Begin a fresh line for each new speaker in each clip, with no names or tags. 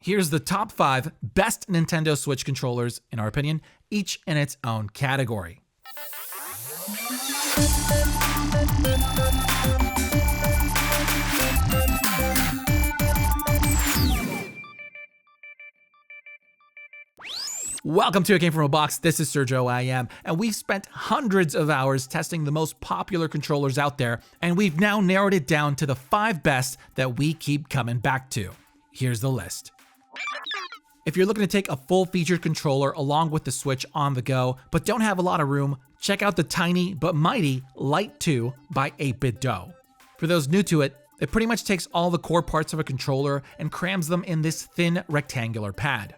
Here's the top 5 best Nintendo Switch controllers, in our opinion, each in its own category. Welcome to A Game From a Box. This is Sergio IM, and we've spent hundreds of hours testing the most popular controllers out there, and we've now narrowed it down to the 5 best that we keep coming back to. Here's the list. If you're looking to take a full-featured controller along with the Switch on the go, but don't have a lot of room, check out the tiny but mighty Lite 2 by 8-Bit Dough. For those new to it, it pretty much takes all the core parts of a controller and crams them in this thin rectangular pad.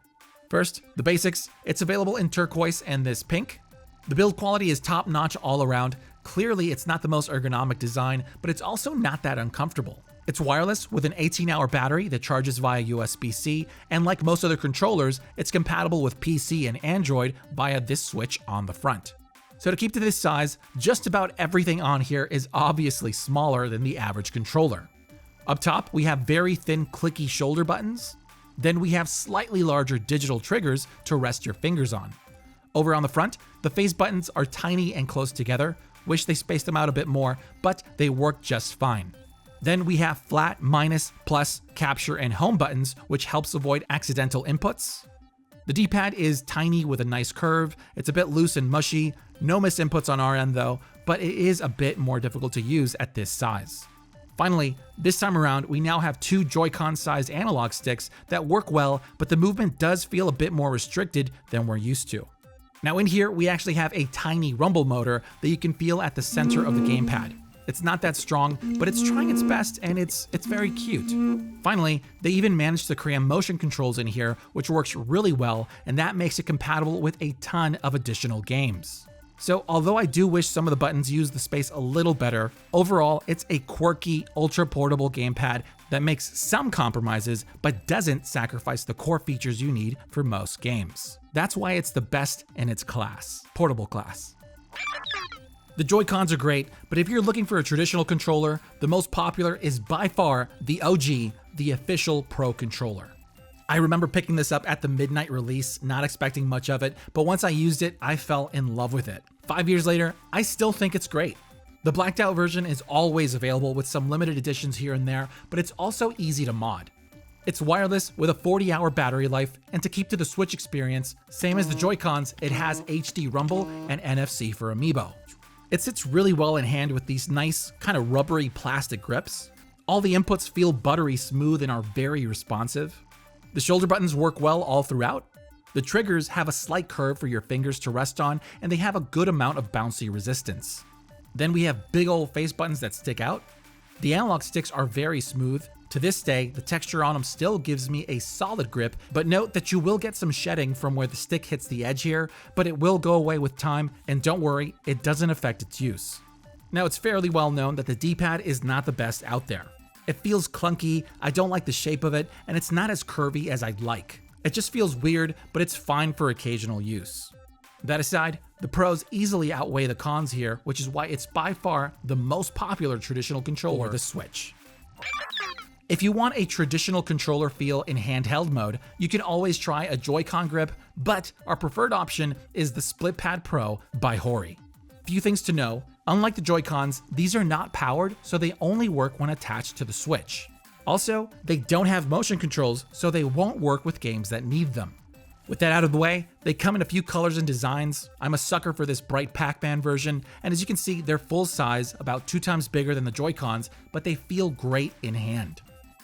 First, the basics. It's available in turquoise and this pink. The build quality is top-notch all around. Clearly, it's not the most ergonomic design, but it's also not that uncomfortable. It's wireless with an 18-hour battery that charges via USB-C, and like most other controllers, it's compatible with PC and Android via this switch on the front. So to keep to this size, just about everything on here is obviously smaller than the average controller. Up top, we have very thin clicky shoulder buttons. Then we have slightly larger digital triggers to rest your fingers on. Over on the front, the face buttons are tiny and close together. Wish they spaced them out a bit more, but they work just fine. Then we have flat, minus, plus, capture, and home buttons, which helps avoid accidental inputs. The D-pad is tiny with a nice curve. It's a bit loose and mushy. No missed inputs on our end though, but it is a bit more difficult to use at this size. Finally, this time around, we now have 2 Joy-Con-sized analog sticks that work well, but the movement does feel a bit more restricted than we're used to. Now in here, we actually have a tiny rumble motor that you can feel at the center of the gamepad. It's not that strong, but it's trying its best and it's very cute. Finally, they even managed to cram motion controls in here, which works really well, and that makes it compatible with a ton of additional games. So although I do wish some of the buttons use the space a little better, overall it's a quirky, ultra-portable gamepad that makes some compromises but doesn't sacrifice the core features you need for most games. That's why it's the best in its class, portable class. The Joy-Cons are great, but if you're looking for a traditional controller, the most popular is by far the OG, the official Pro controller. I remember picking this up at the midnight release, not expecting much of it, but once I used it, I fell in love with it. 5 years later, I still think it's great. The blacked out version is always available with some limited editions here and there, but it's also easy to mod. It's wireless with a 40-hour battery life, and to keep to the Switch experience, same as the Joy-Cons, it has HD rumble and NFC for amiibo. It sits really well in hand with these nice, kind of rubbery plastic grips. All the inputs feel buttery smooth and are very responsive. The shoulder buttons work well all throughout. The triggers have a slight curve for your fingers to rest on, and they have a good amount of bouncy resistance. Then we have big old face buttons that stick out. The analog sticks are very smooth. To this day, the texture on them still gives me a solid grip, but note that you will get some shedding from where the stick hits the edge here, but it will go away with time, and don't worry, it doesn't affect its use. Now, it's fairly well known that the D-pad is not the best out there. It feels clunky, I don't like the shape of it, and it's not as curvy as I'd like. It just feels weird, but it's fine for occasional use. That aside, the pros easily outweigh the cons here, which is why it's by far the most popular traditional controller, the Switch. If you want a traditional controller feel in handheld mode, you can always try a Joy-Con grip, but our preferred option is the Split Pad Pro by HORI. Few things to know. Unlike the Joy-Cons, these are not powered, so they only work when attached to the Switch. Also, they don't have motion controls, so they won't work with games that need them. With that out of the way, they come in a few colors and designs. I'm a sucker for this bright Pac-Man version, and as you can see, they're full size, about 2 times bigger than the Joy-Cons, but they feel great in hand.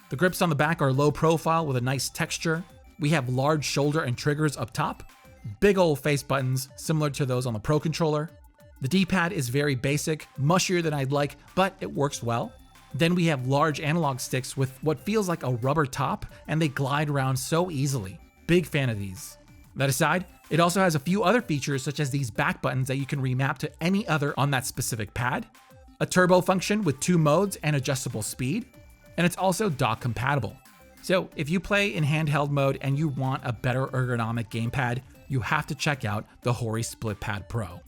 The grips on the back are low profile with a nice texture. We have large shoulder and triggers up top. Big old face buttons, similar to those on the Pro controller. The D-pad is very basic, mushier than I'd like, but it works well. Then we have large analog sticks with what feels like a rubber top, and they glide around so easily. Big fan of these. That aside, it also has a few other features such as these back buttons that you can remap to any other on that specific pad, a turbo function with 2 modes and adjustable speed, and it's also dock compatible. So if you play in handheld mode and you want a better ergonomic gamepad, you have to check out the HORI Split Pad Pro.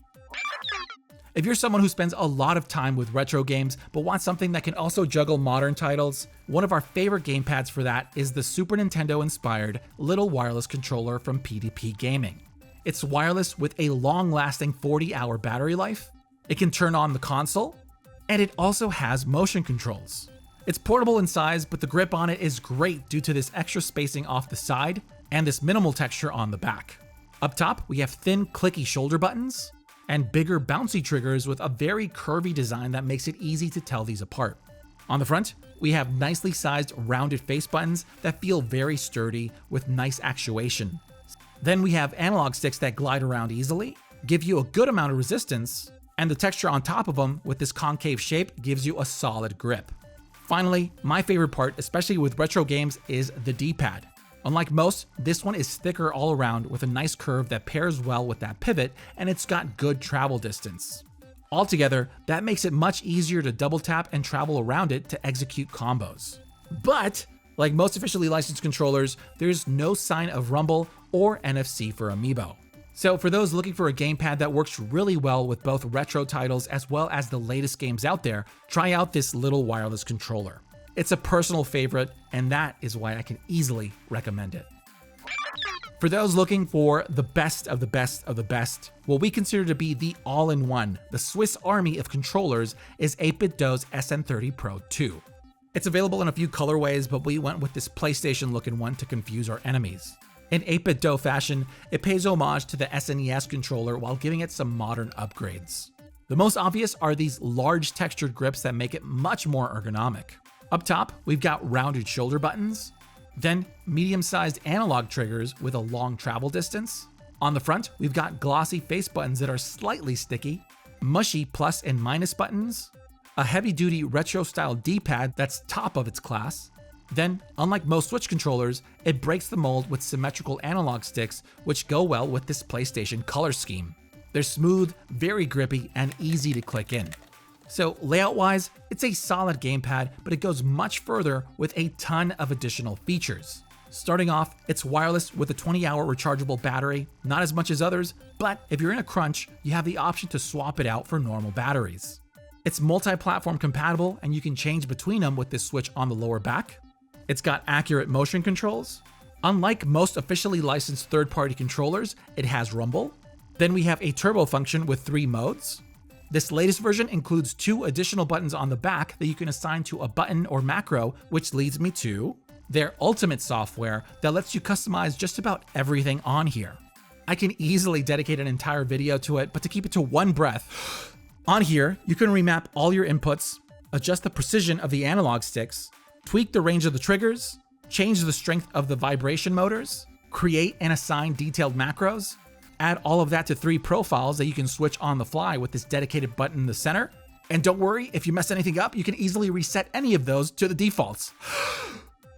If you're someone who spends a lot of time with retro games but wants something that can also juggle modern titles, one of our favorite gamepads for that is the Super Nintendo-inspired little wireless controller from PDP Gaming. It's wireless with a long-lasting 40-hour battery life, it can turn on the console, and it also has motion controls. It's portable in size, but the grip on it is great due to this extra spacing off the side and this minimal texture on the back. Up top, we have thin, clicky shoulder buttons and bigger, bouncy triggers with a very curvy design that makes it easy to tell these apart. On the front, we have nicely sized, rounded face buttons that feel very sturdy with nice actuation. Then we have analog sticks that glide around easily, give you a good amount of resistance, and the texture on top of them with this concave shape gives you a solid grip. Finally, my favorite part, especially with retro games, is the D-pad. Unlike most, this one is thicker all around with a nice curve that pairs well with that pivot, and it's got good travel distance. Altogether, that makes it much easier to double tap and travel around it to execute combos. But, like most officially licensed controllers, there's no sign of rumble or NFC for Amiibo. So for those looking for a gamepad that works really well with both retro titles as well as the latest games out there, try out this little wireless controller. It's a personal favorite, and that is why I can easily recommend it. For those looking for the best of the best of the best, what we consider to be the all-in-one, the Swiss Army of controllers, is 8BitDo's SN30 Pro 2. It's available in a few colorways, but we went with this PlayStation-looking one to confuse our enemies. In 8BitDo fashion, it pays homage to the SNES controller while giving it some modern upgrades. The most obvious are these large textured grips that make it much more ergonomic. Up top, we've got rounded shoulder buttons, then medium-sized analog triggers with a long travel distance. On the front, we've got glossy face buttons that are slightly sticky, mushy plus and minus buttons, a heavy-duty retro-style D-pad that's top of its class. Then, unlike most Switch controllers, it breaks the mold with symmetrical analog sticks, which go well with this PlayStation color scheme. They're smooth, very grippy, and easy to click in. So layout-wise, it's a solid gamepad, but it goes much further with a ton of additional features. Starting off, it's wireless with a 20-hour rechargeable battery, not as much as others, but if you're in a crunch, you have the option to swap it out for normal batteries. It's multi-platform compatible, and you can change between them with this switch on the lower back. It's got accurate motion controls. Unlike most officially licensed third-party controllers, it has rumble. Then we have a turbo function with 3 modes. This latest version includes 2 additional buttons on the back that you can assign to a button or macro, which leads me to their ultimate software that lets you customize just about everything on here. I can easily dedicate an entire video to it, but to keep it to one breath, on here, you can remap all your inputs, adjust the precision of the analog sticks, tweak the range of the triggers, change the strength of the vibration motors, create and assign detailed macros, add all of that to 3 profiles that you can switch on the fly with this dedicated button in the center. And don't worry, if you mess anything up, you can easily reset any of those to the defaults.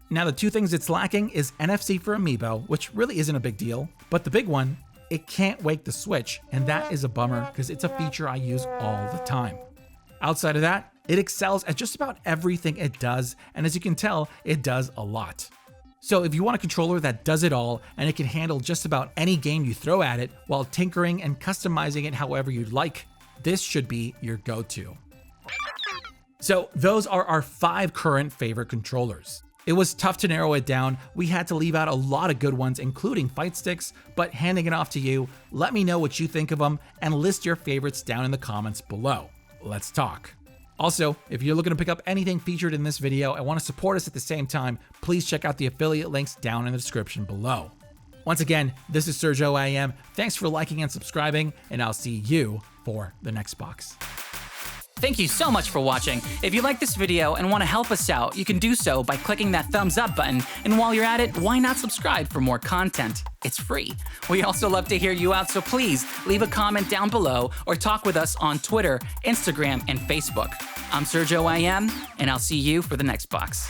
Now, the 2 things it's lacking is NFC for Amiibo, which really isn't a big deal, but the big one, it can't wake the Switch, and that is a bummer because it's a feature I use all the time. Outside of that, it excels at just about everything it does, and as you can tell, it does a lot. So if you want a controller that does it all, and it can handle just about any game you throw at it while tinkering and customizing it however you'd like, this should be your go-to. So those are our 5 current favorite controllers. It was tough to narrow it down. We had to leave out a lot of good ones, including fight sticks, but handing it off to you, let me know what you think of them and list your favorites down in the comments below. Let's talk. Also, if you're looking to pick up anything featured in this video and want to support us at the same time, please check out the affiliate links down in the description below. Once again, this is Sergio IM. Thanks for liking and subscribing, and I'll see you for the next box.
Thank you so much for watching. If you like this video and want to help us out, you can do so by clicking that thumbs up button. And while you're at it, why not subscribe for more content? It's free. We also love to hear you out, so please leave a comment down below or talk with us on Twitter, Instagram, and Facebook. I'm Sergio IM, and I'll see you for the next box.